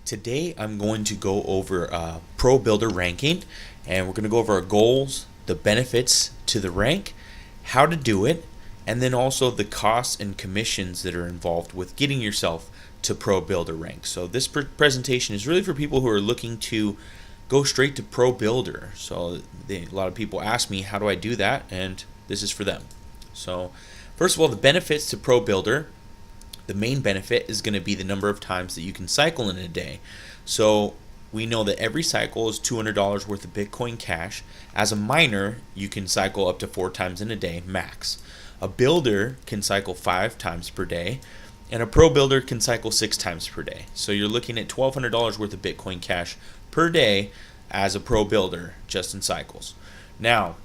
Today I'm going to go over Pro Builder ranking, and we're going to go over our goals, the benefits to the rank, how to do it, and then also the costs and commissions that are involved with getting yourself to Pro Builder rank. So this presentation is really for people who are looking to go straight to Pro Builder. So a lot of people ask me, how do I do that? And this is for them. So first of all, the benefits to Pro Builder. The main benefit is going to be the number of times that you can cycle in a day. So we know that every cycle is $200 worth of Bitcoin Cash. As a miner, you can cycle up to 4 times in a day, max. A builder can cycle 5 times per day, and a pro builder can cycle 6 times per day. So you're looking at $1,200 worth of Bitcoin Cash per day as a pro builder, just in cycles. Now,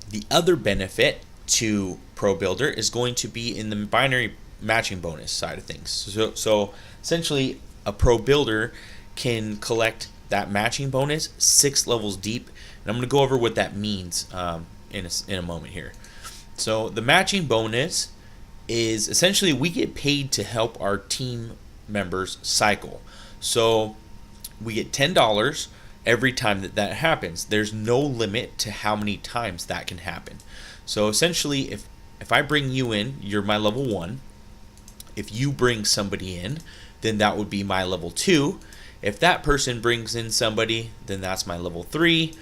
the other benefit to Pro Builder is going to be in the binary matching bonus side of things. So essentially, a Pro Builder can collect that matching bonus 6 levels deep, and I'm going to go over what that means in a moment here. So the matching bonus is essentially we get paid to help our team members cycle. So we get $10 every time that happens. There's no limit to how many times that can happen. So essentially, if I bring you in, you're my level 1. If you bring somebody in, then that would be my level 2. If that person brings in somebody, then that's my level 3.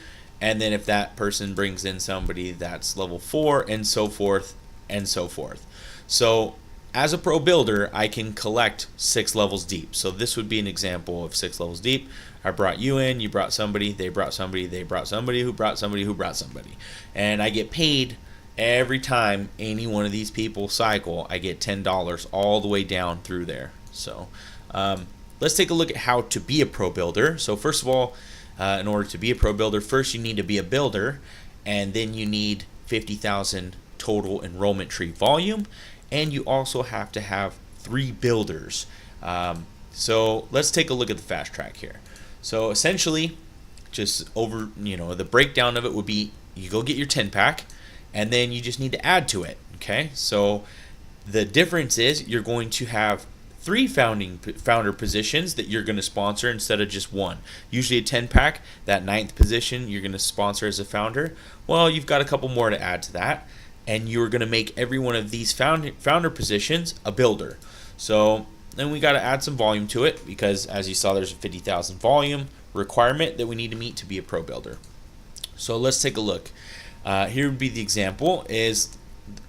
And then if that person brings in somebody, that's level 4, and so forth and so forth. So as a pro builder, I can collect 6 levels deep. So this would be an example of 6 levels deep. I brought you in, you brought somebody, they brought somebody, they brought somebody, who brought somebody, who brought somebody. And I get paid every time any one of these people cycle. I get $10 all the way down through there. So let's take a look at how to be a pro builder. So first of all, in order to be a pro builder, first you need to be a builder, and then you need 50,000 total enrollment tree volume, and you also have to have 3 builders. So let's take a look at the fast track here. So essentially, just over, the breakdown of it would be you go get your 10-pack, and then you just need to add to it. Okay, so the difference is you're going to have 3 founder positions that you're going to sponsor instead of just 1. Usually a 10-pack, that 9th position you're going to sponsor as a founder. Well, you've got a couple more to add to that, and you're going to make every one of these founder positions a builder. So then we got to add some volume to it, because as you saw, there's a 50,000 volume requirement that we need to meet to be a pro builder. So let's take a look. Here would be the example is,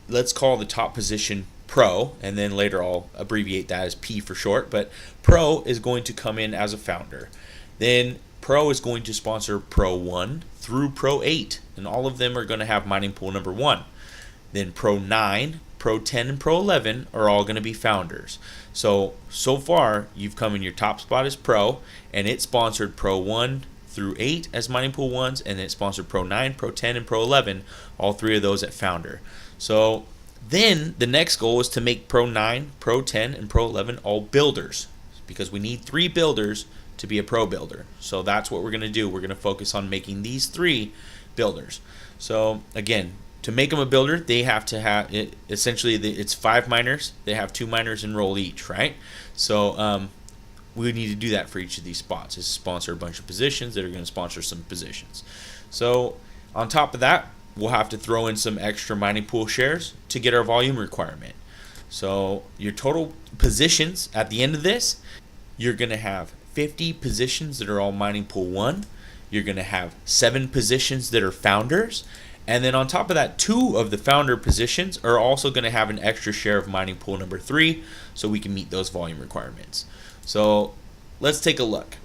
let's call the top position Pro, and then later I'll abbreviate that as P for short, but Pro is going to come in as a founder. Then Pro is going to sponsor Pro 1 through Pro 8, and all of them are going to have mining pool number 1. Then Pro 9, Pro 10, and Pro 11 are all going to be founders. So far, you've come in your top spot as Pro, and it sponsored Pro 1 through 8 as mining pool 1s, and it sponsored Pro 9, Pro 10, and Pro 11, all 3 of those at founder. So then the next goal is to make Pro 9, Pro 10, and Pro 11 all builders, because we need 3 builders to be a pro builder. So that's what we're going to do. We're going to focus on making these 3 builders. So again, to make them a builder, they have to have it. Essentially, it's 5 miners. They have 2 miners enroll each, right? So we need to do that for each of these spots, is sponsor a bunch of positions that are going to sponsor some positions. So on top of that, we'll have to throw in some extra mining pool shares to get our volume requirement. So your total positions at the end of this, you're going to have 50 positions that are all mining pool 1. You're going to have 7 positions that are founders. And then on top of that, 2 of the founder positions are also going to have an extra share of mining pool number 3, so we can meet those volume requirements. So let's take a look.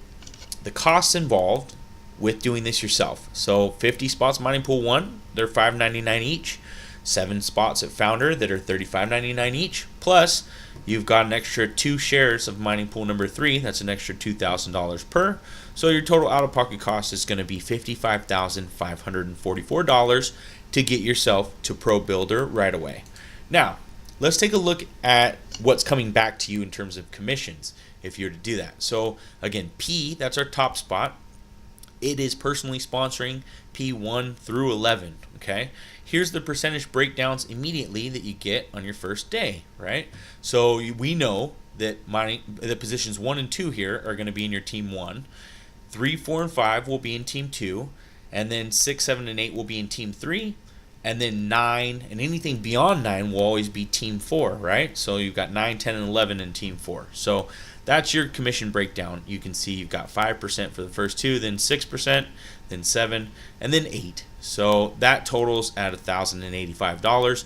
The costs involved with doing this yourself. So 50 spots mining pool 1, they're $5.99 each. 7 spots at founder that are $35.99 each. Plus, you've got an extra 2 shares of mining pool number 3. That's an extra $2,000 per. So your total out-of-pocket cost is going to be $55,544 to get yourself to Pro Builder right away. Now, let's take a look at what's coming back to you in terms of commissions if you're to do that. So again, P, that's our top spot. It is personally sponsoring P1 through 11, okay? Here's the percentage breakdowns immediately that you get on your first day, right? So we know that the positions 1 and 2 here are going to be in your team 1. 3, 4, and 5 will be in team 2, and then 6, 7, and 8 will be in team 3, and then 9 and anything beyond 9 will always be team 4, right? So you've got 9, 10, and 11 in team 4. So that's your commission breakdown. You can see you've got 5% for the first 2, then 6%, then 7, and then 8. So that totals at $1,085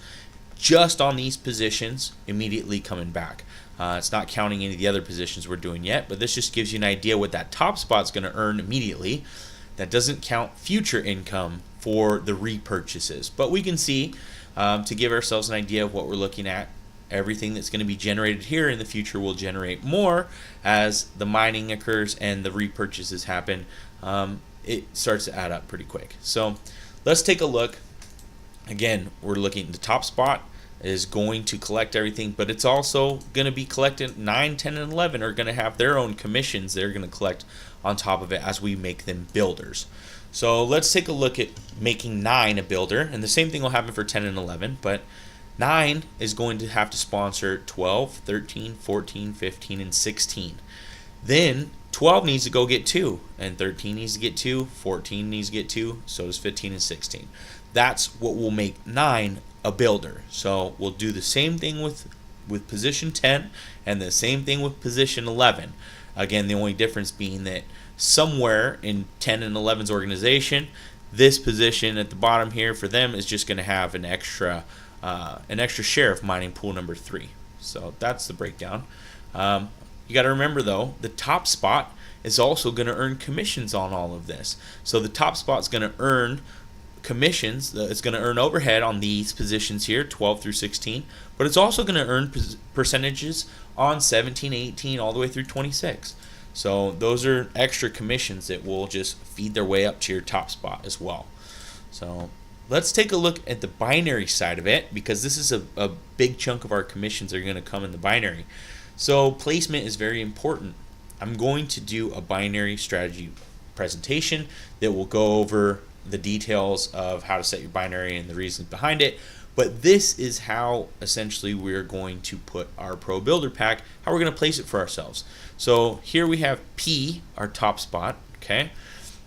just on these positions immediately coming back. It's not counting any of the other positions we're doing yet, but this just gives you an idea what that top spot's going to earn immediately. That doesn't count future income for the repurchases, but we can see to give ourselves an idea of what we're looking at. Everything that's going to be generated here in the future will generate more as the mining occurs and the repurchases happen. It starts to add up pretty quick. So let's take a look. Again, we're looking at the top spot is going to collect everything, but it's also going to be collected. 9, 10, and 11 are going to have their own commissions they're going to collect on top of it as we make them builders. So let's take a look at making 9 a builder, and the same thing will happen for 10 and 11, but 9 is going to have to sponsor 12, 13, 14, 15, and 16. Then 12 needs to go get 2, and 13 needs to get 2, 14 needs to get 2, so does 15 and 16. That's what will make 9 a builder. So we'll do the same thing with position 10 and the same thing with position 11. Again, the only difference being that somewhere in 10 and 11's organization, this position at the bottom here for them is just going to have an extra share of mining pool number 3. So that's the breakdown. You got to remember though, the top spot is also going to earn commissions on all of this. So the top spot is going to earn commissions. It's going to earn overhead on these positions here, 12 through 16, but it's also going to earn percentages on 17, 18, all the way through 26. So those are extra commissions that will just feed their way up to your top spot as well. So let's take a look at the binary side of it, because this is a big chunk of our commissions that are going to come in the binary. So placement is very important. I'm going to do a binary strategy presentation that will go over the details of how to set your binary and the reasons behind it. But this is how essentially we're going to put our Pro Builder Pack, how we're going to place it for ourselves. So here we have P, our top spot, okay?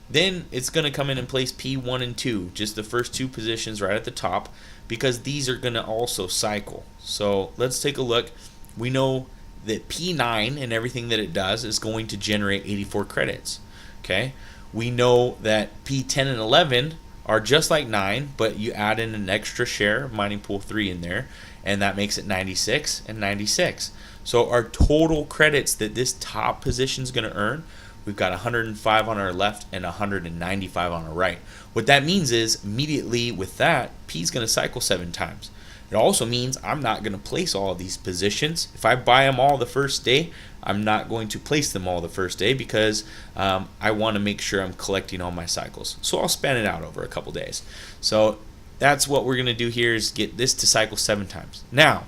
Then it's going to come in and place P1 and 2, just the first 2 positions right at the top, because these are going to also cycle. So let's take a look. We know that P9 and everything that it does is going to generate 84 credits, okay? We know that P10 and 11 are just like 9, but you add in an extra share of mining pool 3 in there, and that makes it 96 and 96. So our total credits that this top position is going to earn, we've got 105 on our left and 195 on our right. What that means is immediately with that, P is going to cycle 7 times. It also means I'm not going to place all of these positions. If I buy them all the first day, I'm not going to place them all the first day, because I want to make sure I'm collecting all my cycles. So I'll span it out over a couple days. So that's what we're going to do here, is get this to cycle 7 times. Now,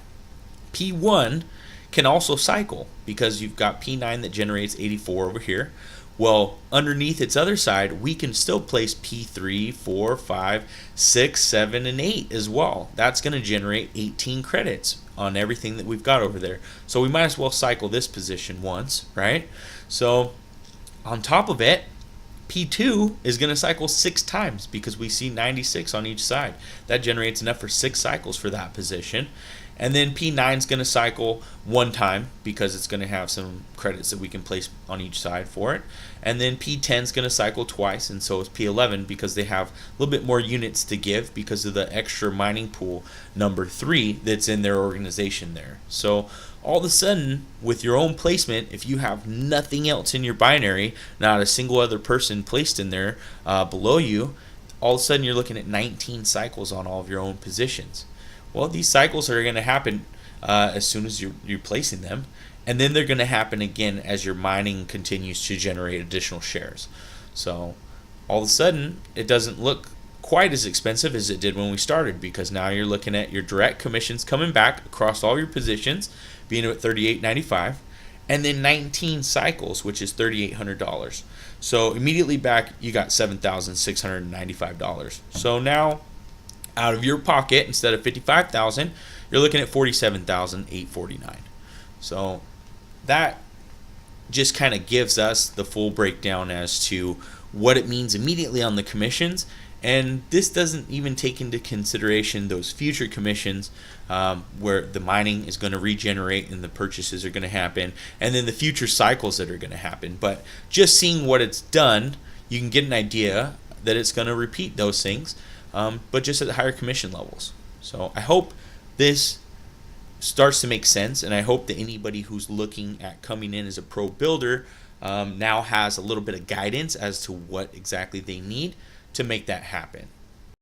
P1 can also cycle, because you've got P9 that generates 84 over here. Well, underneath its other side, we can still place P3, 4, 5, 6, 7, and 8 as well. That's going to generate 18 credits on everything that we've got over there. So we might as well cycle this position once, right? So on top of it, P2 is going to cycle 6 times, because we see 96 on each side. That generates enough for 6 cycles for that position. And then P9 is going to cycle 1 time, because it's going to have some credits that we can place on each side for it. And then P10 is going to cycle twice, and so is P11, because they have a little bit more units to give because of the extra mining pool number 3 that's in their organization there. So all of a sudden, with your own placement, if you have nothing else in your binary, not a single other person placed in there below you, all of a sudden you're looking at 19 cycles on all of your own positions. Well, these cycles are going to happen as soon as you're placing them, and then they're going to happen again as your mining continues to generate additional shares. So all of a sudden, it doesn't look quite as expensive as it did when we started, because now you're looking at your direct commissions coming back across all your positions, being at $38.95, and then 19 cycles, which is $3,800. So immediately back, you got $7,695. So now, out of your pocket, instead of $55,000, you're looking at $47,849. So that just kind of gives us the full breakdown as to what it means immediately on the commissions. And this doesn't even take into consideration those future commissions, where the mining is going to regenerate and the purchases are going to happen, and then the future cycles that are going to happen. But just seeing what it's done, you can get an idea that it's going to repeat those things, but just at higher commission levels. So I hope this starts to make sense, and I hope that anybody who's looking at coming in as a pro builder now has a little bit of guidance as to what exactly they need to make that happen.